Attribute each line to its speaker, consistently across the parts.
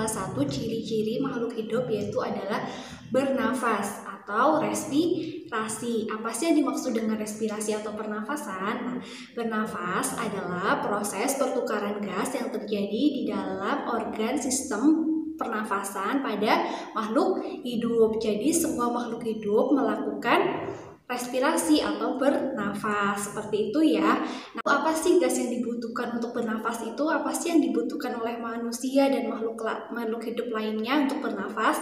Speaker 1: salah satu ciri-ciri makhluk hidup, yaitu adalah bernafas atau respirasi. Apa sih yang dimaksud dengan respirasi atau pernafasan? Nah, bernafas adalah proses pertukaran gas yang terjadi di dalam organ sistem pernafasan pada makhluk hidup. Jadi semua makhluk hidup melakukan respirasi atau bernafas, seperti itu ya. Nah, apa sih gas yang dibutuhkan untuk bernafas itu? Apa sih yang dibutuhkan oleh manusia dan makhluk hidup lainnya untuk bernafas?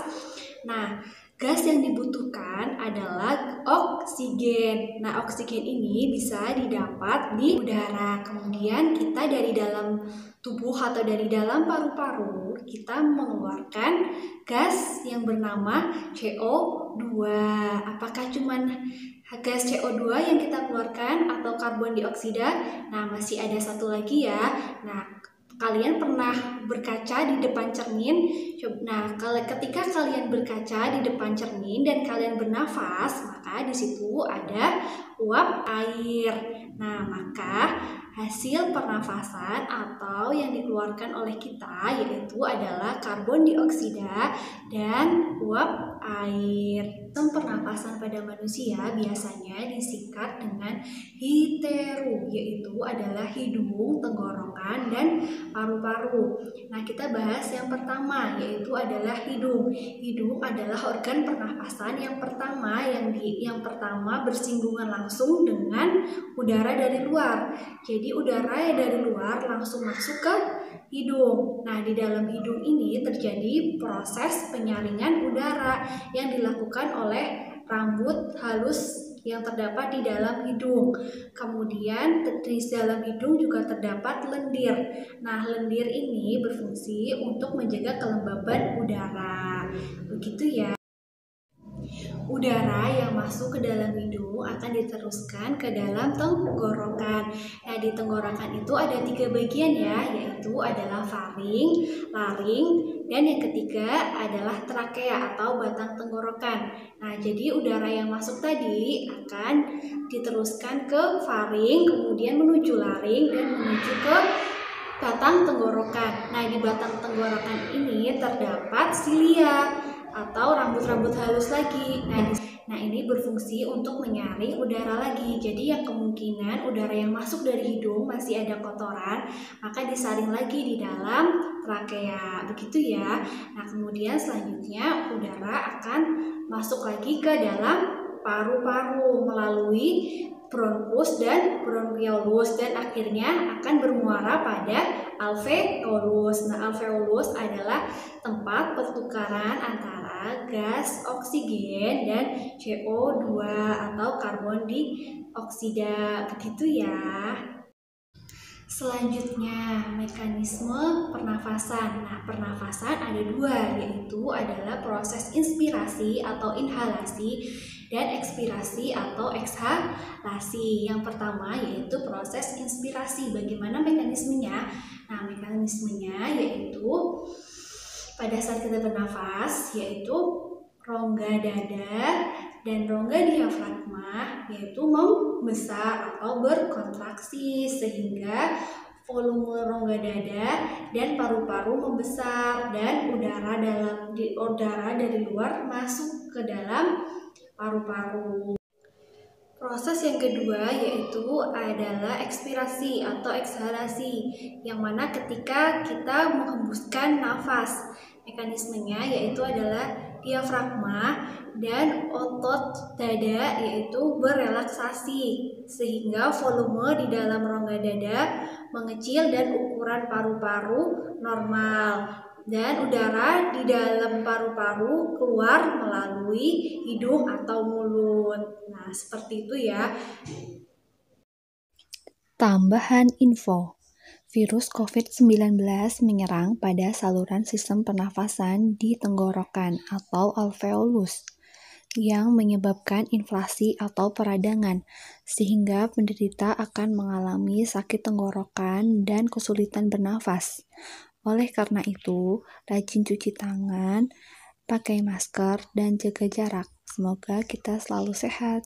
Speaker 1: Nah, gas yang dibutuhkan adalah oksigen. Nah, oksigen ini bisa didapat di udara. Kemudian kita dari dalam tubuh atau dari dalam paru-paru kita mengeluarkan gas yang bernama CO2. Apakah cuman gas CO2 yang kita keluarkan atau karbon dioksida? Nah, masih ada satu lagi ya. Nah, kalian pernah berkaca di depan cermin? Nah, ketika kalian berkaca di depan cermin dan kalian bernafas, maka di situ ada uap air. Nah, maka hasil pernafasan atau yang dikeluarkan oleh kita yaitu adalah karbon dioksida dan uap air. Sistem pernapasan pada manusia biasanya disingkat dengan HITERU, yaitu adalah hidung, tenggorokan, dan paru-paru. Nah, kita bahas yang pertama, yaitu adalah hidung. Hidung adalah organ pernapasan yang pertama bersinggungan langsung dengan udara dari luar. Jadi udara dari luar langsung masuk ke hidung. Nah, di dalam hidung ini terjadi proses penyaringan udara yang dilakukan oleh rambut halus yang terdapat di dalam hidung. Kemudian di dalam hidung juga terdapat lendir. Nah, lendir ini berfungsi untuk menjaga kelembaban udara. Begitu ya. Udara yang masuk ke dalam hidung akan diteruskan ke dalam tenggorokan. Nah, di tenggorokan itu ada 3 bagian ya, yaitu adalah faring, laring, dan yang ketiga adalah trakea atau batang tenggorokan. Nah, jadi udara yang masuk tadi akan diteruskan ke faring, kemudian menuju laring, dan menuju ke batang tenggorokan. Nah, di batang tenggorokan ini terdapat silia atau rambut-rambut halus lagi. Nah, ini berfungsi untuk menyaring udara lagi. Jadi yang kemungkinan udara yang masuk dari hidung masih ada kotoran, maka disaring lagi di dalam trakea. Begitu ya. Nah, kemudian selanjutnya udara akan masuk lagi ke dalam paru-paru melalui bronkus dan bronkiolus dan akhirnya akan bermuara pada alveolus. Nah, alveolus adalah tempat pertukaran antara gas oksigen dan CO2 atau karbon dioksida. Begitu ya. Selanjutnya, mekanisme pernafasan. Nah, pernafasan ada 2, yaitu adalah proses inspirasi atau inhalasi dan ekspirasi atau ekshalasi. Yang pertama yaitu proses inspirasi. Bagaimana mekanismenya? Nah, mekanismenya yaitu pada saat kita bernafas, yaitu rongga dada dan rongga diafragma yaitu membesar atau berkontraksi sehingga volume rongga dada dan paru-paru membesar dan udara dari luar masuk ke dalam paru-paru. Proses yang kedua yaitu adalah ekspirasi atau ekshalasi, yang mana ketika kita menghembuskan nafas. Mekanismenya yaitu adalah diafragma dan otot dada yaitu berelaksasi sehingga volume di dalam rongga dada mengecil dan ukuran paru-paru normal. Dan udara di dalam paru-paru keluar melalui hidung atau mulut. Nah, seperti itu ya.
Speaker 2: Tambahan info. Virus COVID-19 menyerang pada saluran sistem pernafasan di tenggorokan atau alveolus yang menyebabkan inflasi atau peradangan, sehingga penderita akan mengalami sakit tenggorokan dan kesulitan bernafas. Oleh karena itu, rajin cuci tangan, pakai masker, dan jaga jarak. Semoga kita selalu sehat.